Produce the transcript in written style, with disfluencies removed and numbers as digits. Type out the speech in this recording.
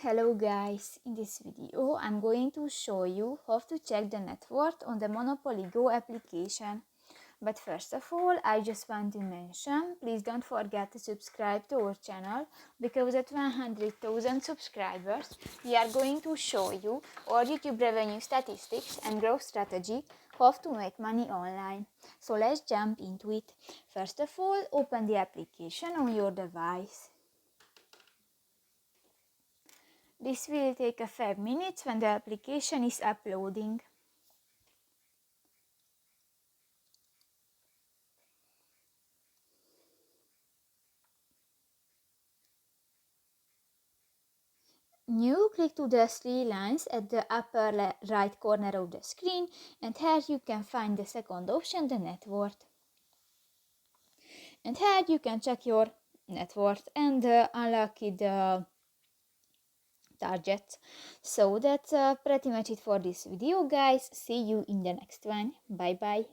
Hello guys, in this video I'm going to show you how to check the net worth on the Monopoly Go application. But first of all, I just want to mention, please don't forget to subscribe to our channel, because at 100,000 subscribers we are going to show you our YouTube revenue statistics and growth strategy, how to make money online. So let's jump into it. First of all, open the application on your device. This will take a 5 minutes when the application is uploading. Now click to the three lines at the upper right corner of the screen, and here you can find the second option, the net worth. And here you can check your net worth and unlock the target. So that's pretty much it for this video, guys. See you in the next one. Bye bye.